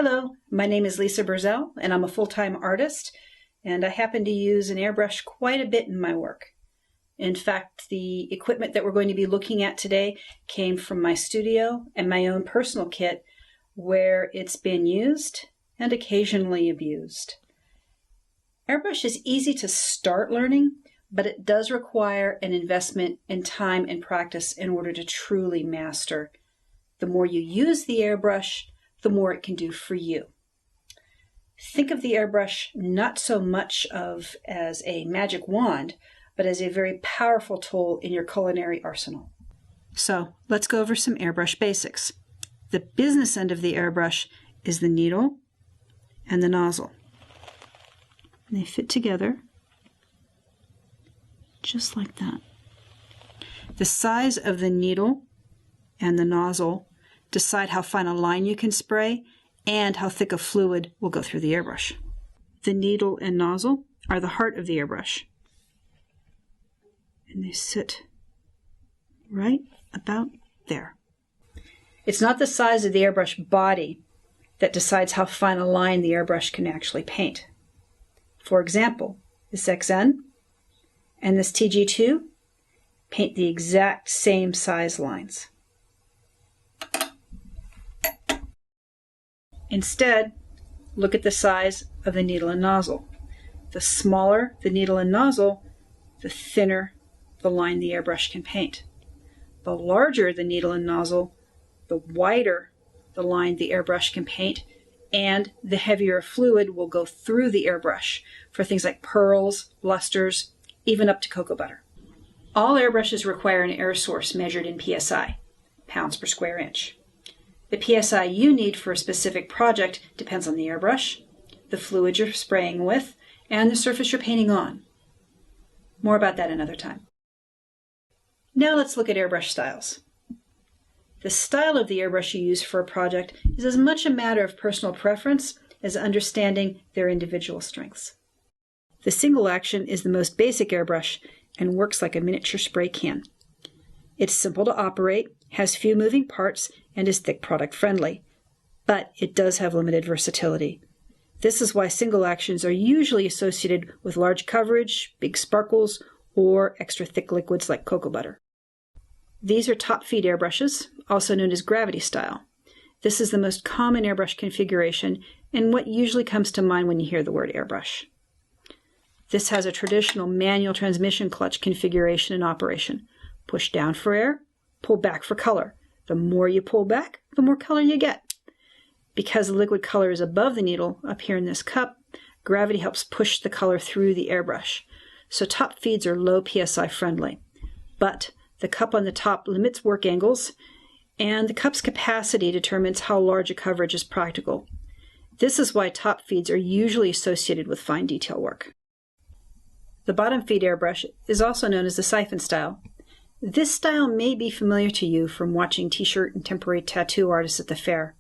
Hello, my name is Lisa Burzell, and I'm a full-time artist, and I happen to use an airbrush quite a bit in my work. In fact, the equipment that we're going to be looking at today came from my studio and my own personal kit, where it's been used and occasionally abused. Airbrush is easy to start learning, but it does require an investment in time and practice in order to truly master. The more you use the airbrush, the more it can do for you. Think of the airbrush not so much as a magic wand, but as a very powerful tool in your culinary arsenal. So let's go over some airbrush basics. The business end of the airbrush is the needle and the nozzle. They fit together just like that. The size of the needle and the nozzle decide how fine a line you can spray and how thick a fluid will go through the airbrush. The needle and nozzle are the heart of the airbrush, and they sit right about there. It's not the size of the airbrush body that decides how fine a line the airbrush can actually paint. For example, this XN and this TG2 paint the exact same size lines. Instead, look at the size of the needle and nozzle. The smaller the needle and nozzle, the thinner the line the airbrush can paint. The larger the needle and nozzle, the wider the line the airbrush can paint, and the heavier fluid will go through the airbrush for things like pearls, lusters, even up to cocoa butter. All airbrushes require an air source measured in PSI, pounds per square inch. The PSI you need for a specific project depends on the airbrush, the fluid you're spraying with, and the surface you're painting on. More about that another time. Now let's look at airbrush styles. The style of the airbrush you use for a project is as much a matter of personal preference as understanding their individual strengths. The single action is the most basic airbrush and works like a miniature spray can. It's simple to operate, has few moving parts, and is thick product friendly, but it does have limited versatility. This is why single actions are usually associated with large coverage, big sparkles, or extra thick liquids like cocoa butter. These are top feed airbrushes, also known as gravity style. This is the most common airbrush configuration and what usually comes to mind when you hear the word airbrush. This has a traditional manual transmission clutch configuration and operation. Push down for air, pull back for color. The more you pull back, the more color you get. Because the liquid color is above the needle up here in this cup, gravity helps push the color through the airbrush. So top feeds are low PSI friendly. But the cup on the top limits work angles, and the cup's capacity determines how large a coverage is practical. This is why top feeds are usually associated with fine detail work. The bottom feed airbrush is also known as the siphon style. This style may be familiar to you from watching t-shirt and temporary tattoo artists at the fair.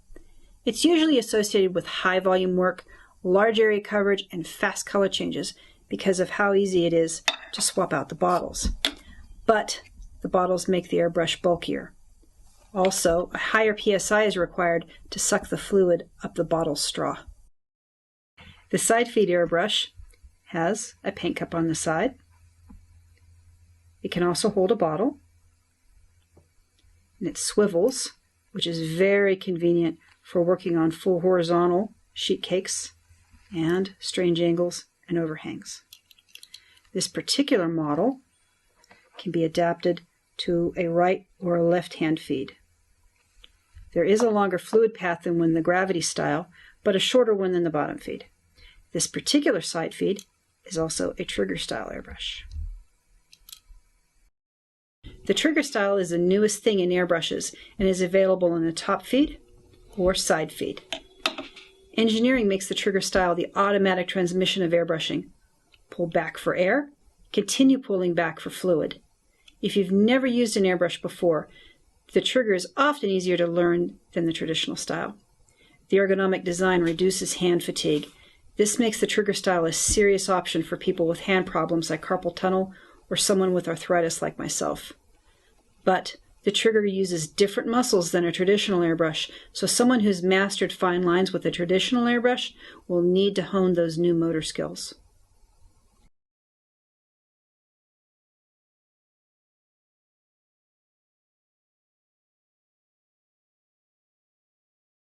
It's usually associated with high volume work, large area coverage, and fast color changes because of how easy it is to swap out the bottles. But the bottles make the airbrush bulkier. Also, a higher PSI is required to suck the fluid up the bottle's straw. The side feed airbrush has a paint cup on the side. It can also hold a bottle, and it swivels, which is very convenient for working on full horizontal sheet cakes and strange angles and overhangs. This particular model can be adapted to a right or a left-hand feed. There is a longer fluid path than when the gravity style, but a shorter one than the bottom feed. This particular side feed is also a trigger style airbrush. The trigger style is the newest thing in airbrushes and is available in the top feed or side feed. Engineering makes the trigger style the automatic transmission of airbrushing. Pull back for air, continue pulling back for fluid. If you've never used an airbrush before, the trigger is often easier to learn than the traditional style. The ergonomic design reduces hand fatigue. This makes the trigger style a serious option for people with hand problems like carpal tunnel or someone with arthritis like myself. But The trigger uses different muscles than a traditional airbrush, so someone who's mastered fine lines with a traditional airbrush will need to hone those new motor skills.